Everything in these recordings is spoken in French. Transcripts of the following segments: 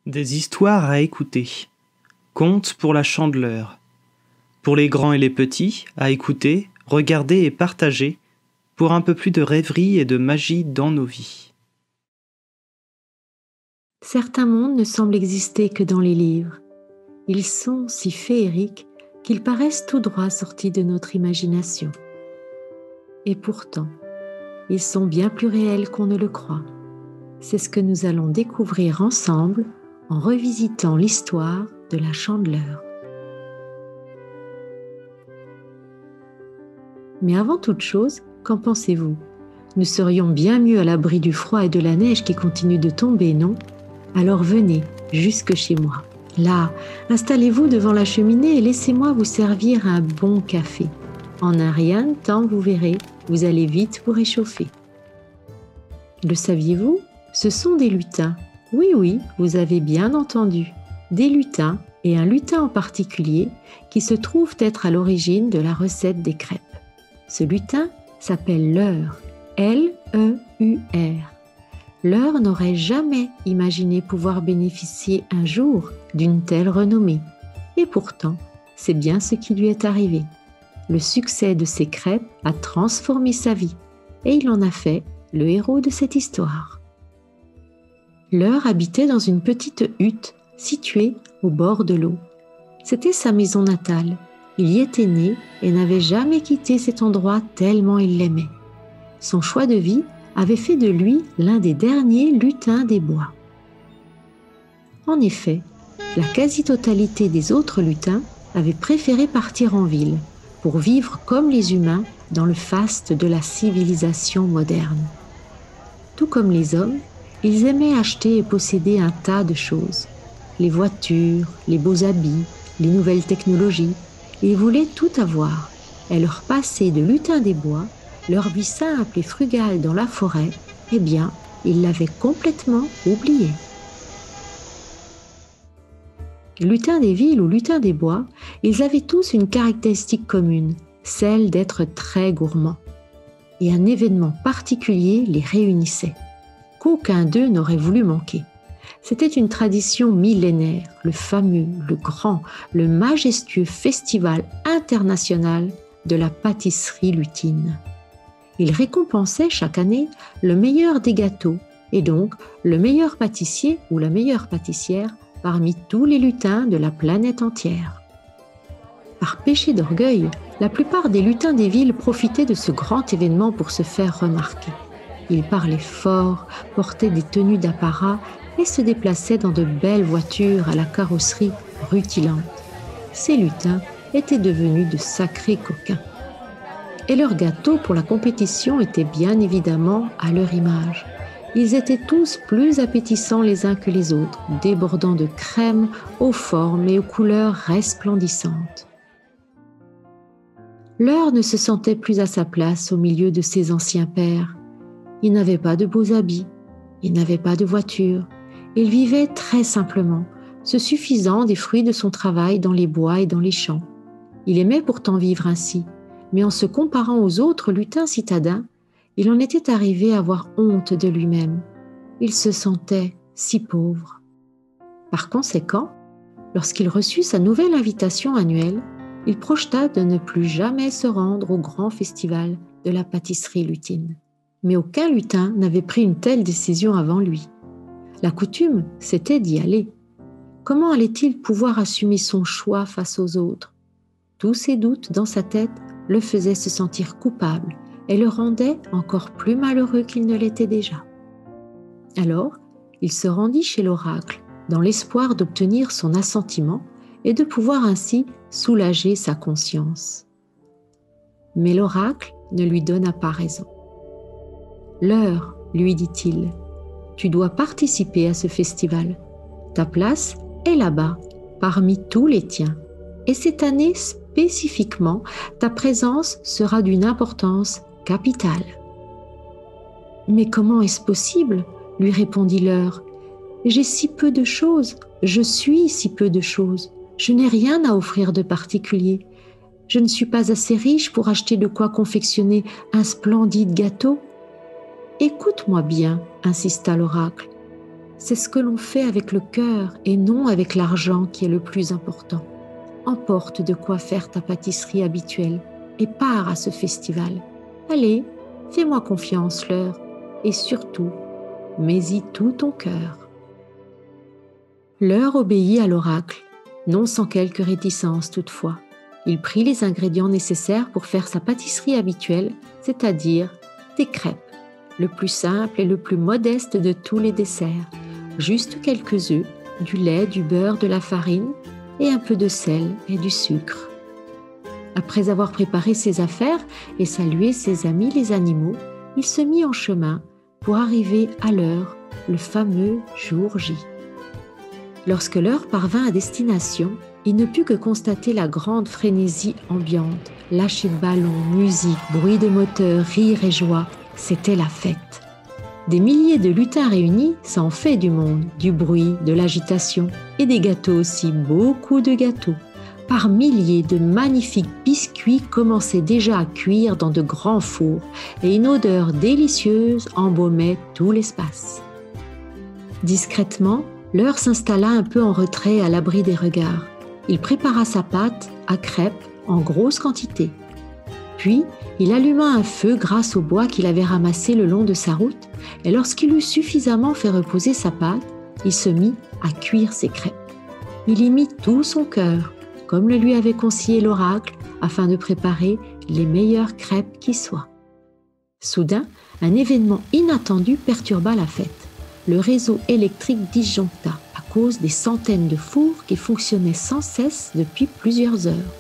Des histoires à écouter. Contes pour la Chandeleur. Pour les grands et les petits, à écouter, regarder et partager, pour un peu plus de rêverie et de magie dans nos vies. Certains mondes ne semblent exister que dans les livres. Ils sont si féeriques qu'ils paraissent tout droit sortis de notre imagination. Et pourtant, ils sont bien plus réels qu'on ne le croit. C'est ce que nous allons découvrir ensemble en revisitant l'histoire de la Chandeleur. Mais avant toute chose, qu'en pensez-vous ? Nous serions bien mieux à l'abri du froid et de la neige qui continue de tomber, non ? Alors venez jusque chez moi. Là, installez-vous devant la cheminée et laissez-moi vous servir un bon café. En un rien de temps, vous verrez, vous allez vite vous réchauffer. Le saviez-vous ? Ce sont des lutins. Oui, vous avez bien entendu. Des lutins, et un lutin en particulier, qui se trouve être à l'origine de la recette des crêpes. Ce lutin s'appelle Leur, L-E-U-R. Leur n'aurait jamais imaginé pouvoir bénéficier un jour d'une telle renommée. Et pourtant, c'est bien ce qui lui est arrivé. Le succès de ses crêpes a transformé sa vie, et il en a fait le héros de cette histoire. Leur habitait dans une petite hutte située au bord de l'eau. C'était sa maison natale. Il y était né et n'avait jamais quitté cet endroit tellement il l'aimait. Son choix de vie avait fait de lui l'un des derniers lutins des bois. En effet, la quasi-totalité des autres lutins avaient préféré partir en ville pour vivre comme les humains dans le faste de la civilisation moderne. Tout comme les hommes, ils aimaient acheter et posséder un tas de choses. Les voitures, les beaux habits, les nouvelles technologies. Ils voulaient tout avoir. Et leur passé de lutin des bois, leur vie simple et frugale dans la forêt, eh bien, ils l'avaient complètement oublié. Lutins des villes ou lutins des bois, ils avaient tous une caractéristique commune, celle d'être très gourmands. Et un événement particulier les réunissait, qu'aucun d'eux n'aurait voulu manquer. C'était une tradition millénaire, le fameux, le grand, le majestueux festival international de la pâtisserie lutine. Il récompensait chaque année le meilleur des gâteaux et donc le meilleur pâtissier ou la meilleure pâtissière parmi tous les lutins de la planète entière. Par péché d'orgueil, la plupart des lutins des villes profitaient de ce grand événement pour se faire remarquer. Ils parlaient fort, portaient des tenues d'apparat et se déplaçaient dans de belles voitures à la carrosserie rutilante. Ces lutins étaient devenus de sacrés coquins. Et leurs gâteaux pour la compétition étaient bien évidemment à leur image. Ils étaient tous plus appétissants les uns que les autres, débordant de crème aux formes et aux couleurs resplendissantes. Leur ne se sentait plus à sa place au milieu de ses anciens pairs. Il n'avait pas de beaux habits, il n'avait pas de voiture. Il vivait très simplement, se suffisant des fruits de son travail dans les bois et dans les champs. Il aimait pourtant vivre ainsi, mais en se comparant aux autres lutins citadins, il en était arrivé à avoir honte de lui-même. Il se sentait si pauvre. Par conséquent, lorsqu'il reçut sa nouvelle invitation annuelle, il projeta de ne plus jamais se rendre au grand festival de la pâtisserie lutine. Mais aucun lutin n'avait pris une telle décision avant lui. La coutume, c'était d'y aller. Comment allait-il pouvoir assumer son choix face aux autres ? Tous ces doutes dans sa tête le faisaient se sentir coupable et le rendaient encore plus malheureux qu'il ne l'était déjà. Alors, il se rendit chez l'oracle dans l'espoir d'obtenir son assentiment et de pouvoir ainsi soulager sa conscience. Mais l'oracle ne lui donna pas raison. « Leur, lui dit-il, tu dois participer à ce festival. Ta place est là-bas, parmi tous les tiens. Et cette année spécifiquement, ta présence sera d'une importance capitale. » « Mais comment est-ce possible ? Lui répondit Leur. J'ai si peu de choses, je suis si peu de choses. Je n'ai rien à offrir de particulier. Je ne suis pas assez riche pour acheter de quoi confectionner un splendide gâteau. Écoute-moi bien, insista l'oracle. C'est ce que l'on fait avec le cœur et non avec l'argent qui est le plus important. Emporte de quoi faire ta pâtisserie habituelle et pars à ce festival. Allez, fais-moi confiance, Fleur, et surtout, mets-y tout ton cœur. Fleur obéit à l'oracle, non sans quelque réticence toutefois. Il prit les ingrédients nécessaires pour faire sa pâtisserie habituelle, c'est-à-dire des crêpes, le plus simple et le plus modeste de tous les desserts. Juste quelques œufs, du lait, du beurre, de la farine et un peu de sel et du sucre. Après avoir préparé ses affaires et salué ses amis les animaux, il se mit en chemin pour arriver à l'heure, le fameux jour J. Lorsque l'heure parvint à destination, il ne put que constater la grande frénésie ambiante, lâcher de ballons, musique, bruit de moteur, rire et joie. C'était la fête. Des milliers de lutins réunis, ça en fait du monde, du bruit, de l'agitation et des gâteaux aussi, beaucoup de gâteaux. Par milliers de magnifiques biscuits commençaient déjà à cuire dans de grands fours et une odeur délicieuse embaumait tout l'espace. Discrètement, l'heure s'installa un peu en retrait à l'abri des regards. Il prépara sa pâte à crêpes en grosse quantité. Puis, il alluma un feu grâce au bois qu'il avait ramassé le long de sa route et lorsqu'il eut suffisamment fait reposer sa pâte, il se mit à cuire ses crêpes. Il y mit tout son cœur, comme le lui avait conseillé l'oracle, afin de préparer les meilleures crêpes qui soient. Soudain, un événement inattendu perturba la fête. Le réseau électrique disjoncta à cause des centaines de fours qui fonctionnaient sans cesse depuis plusieurs heures.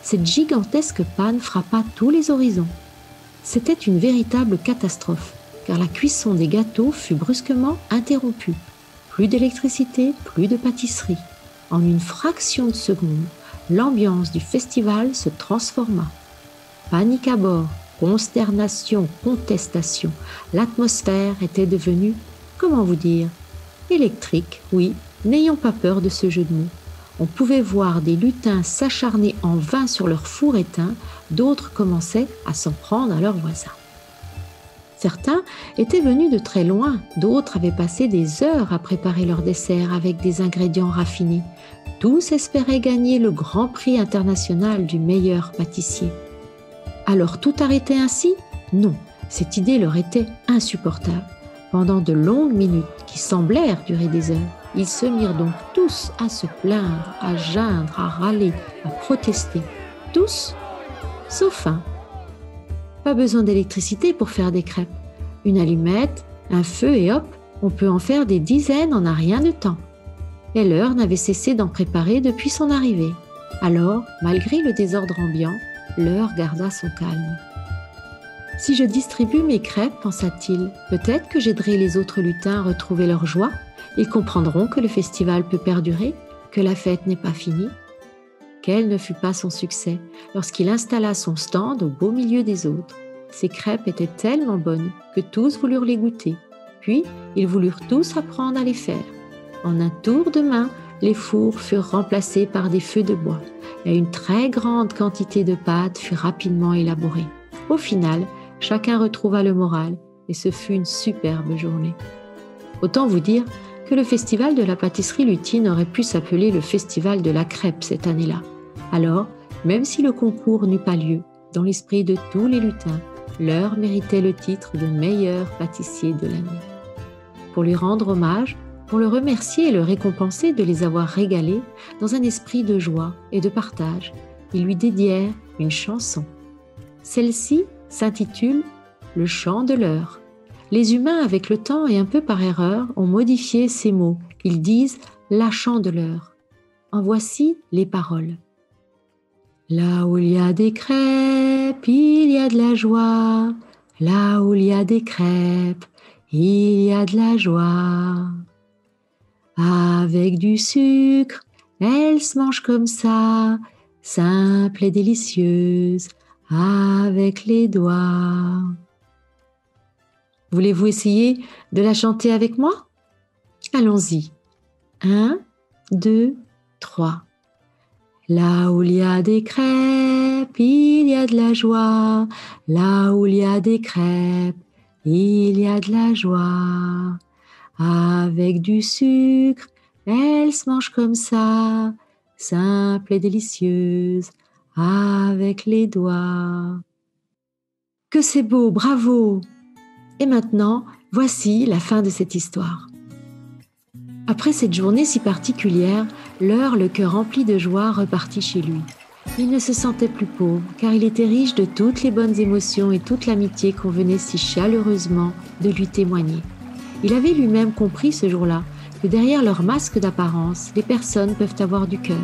Cette gigantesque panne frappa tous les horizons. C'était une véritable catastrophe, car la cuisson des gâteaux fut brusquement interrompue. Plus d'électricité, plus de pâtisserie. En une fraction de seconde, l'ambiance du festival se transforma. Panique à bord, consternation, contestation. L'atmosphère était devenue, comment vous dire, électrique, oui, n'ayons pas peur de ce jeu de mots. On pouvait voir des lutins s'acharner en vain sur leur four éteint, d'autres commençaient à s'en prendre à leurs voisins. Certains étaient venus de très loin, d'autres avaient passé des heures à préparer leur dessert avec des ingrédients raffinés. Tous espéraient gagner le grand prix international du meilleur pâtissier. Alors tout arrêter ainsi ? Non, cette idée leur était insupportable. Pendant de longues minutes, qui semblèrent durer des heures, ils se mirent donc tous à se plaindre, à geindre, à râler, à protester. Tous, sauf un. Pas besoin d'électricité pour faire des crêpes. Une allumette, un feu et hop, on peut en faire des dizaines en un rien de temps. Et l'heure n'avait cessé d'en préparer depuis son arrivée. Alors, malgré le désordre ambiant, l'heure garda son calme. Si je distribue mes crêpes, pensa-t-il, peut-être que j'aiderai les autres lutins à retrouver leur joie. Ils comprendront que le festival peut perdurer, que la fête n'est pas finie. Quel ne fut pas son succès lorsqu'il installa son stand au beau milieu des autres. Ses crêpes étaient tellement bonnes que tous voulurent les goûter. Puis, ils voulurent tous apprendre à les faire. En un tour de main, les fours furent remplacés par des feux de bois et une très grande quantité de pâte fut rapidement élaborée. Au final, chacun retrouva le moral et ce fut une superbe journée. Autant vous dire que le festival de la pâtisserie lutine aurait pu s'appeler le festival de la crêpe cette année-là. Alors, même si le concours n'eut pas lieu, dans l'esprit de tous les lutins, l'heure méritait le titre de meilleur pâtissier de l'année. Pour lui rendre hommage, pour le remercier et le récompenser de les avoir régalés, dans un esprit de joie et de partage, ils lui dédièrent une chanson. Celle-ci s'intitule « Le chant de l'heure ». Les humains, avec le temps et un peu par erreur, ont modifié ces mots. Ils disent « la chandeleur ». En voici les paroles. Là où il y a des crêpes, il y a de la joie. Là où il y a des crêpes, il y a de la joie. Avec du sucre, elles se mangent comme ça, simple et délicieuse, avec les doigts. Voulez-vous essayer de la chanter avec moi ? Allons-y. 1, 2, 3. Là où il y a des crêpes, il y a de la joie. Là où il y a des crêpes, il y a de la joie. Avec du sucre, elle se mange comme ça, simple et délicieuse, avec les doigts. Que c'est beau, bravo! Et maintenant, voici la fin de cette histoire. Après cette journée si particulière, Leurre, le cœur rempli de joie, repartit chez lui. Il ne se sentait plus pauvre, car il était riche de toutes les bonnes émotions et toute l'amitié qu'on venait si chaleureusement de lui témoigner. Il avait lui-même compris ce jour-là que derrière leur masque d'apparence, les personnes peuvent avoir du cœur.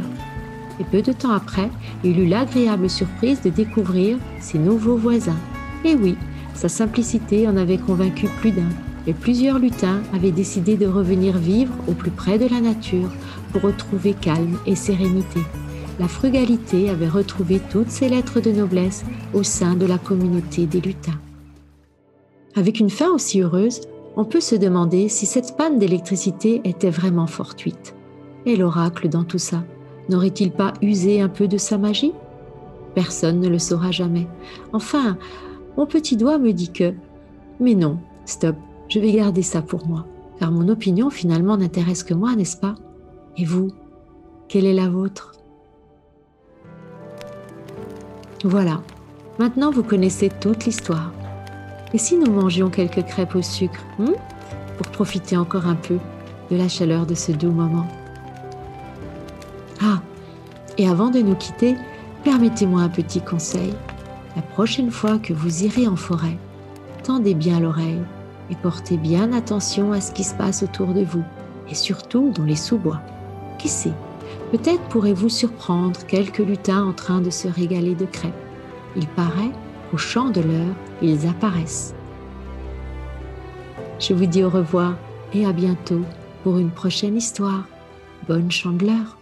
Et peu de temps après, il eut l'agréable surprise de découvrir ses nouveaux voisins. Et oui, sa simplicité en avait convaincu plus d'un, et plusieurs lutins avaient décidé de revenir vivre au plus près de la nature pour retrouver calme et sérénité. La frugalité avait retrouvé toutes ses lettres de noblesse au sein de la communauté des lutins. Avec une fin aussi heureuse, on peut se demander si cette panne d'électricité était vraiment fortuite. Et l'oracle dans tout ça, n'aurait-il pas usé un peu de sa magie? Personne ne le saura jamais. Enfin, mon petit doigt me dit que... Mais non, stop, je vais garder ça pour moi, car mon opinion finalement n'intéresse que moi, n'est-ce pas? Et vous, quelle est la vôtre? Voilà, maintenant vous connaissez toute l'histoire. Et si nous mangions quelques crêpes au sucre, pour profiter encore un peu de la chaleur de ce doux moment? Ah, et avant de nous quitter, permettez-moi un petit conseil. La prochaine fois que vous irez en forêt, tendez bien l'oreille et portez bien attention à ce qui se passe autour de vous, et surtout dans les sous-bois. Qui sait, peut-être pourrez-vous surprendre quelques lutins en train de se régaler de crêpes. Il paraît qu'au chant de l'heure, ils apparaissent. Je vous dis au revoir et à bientôt pour une prochaine histoire. Bonne chandeleur!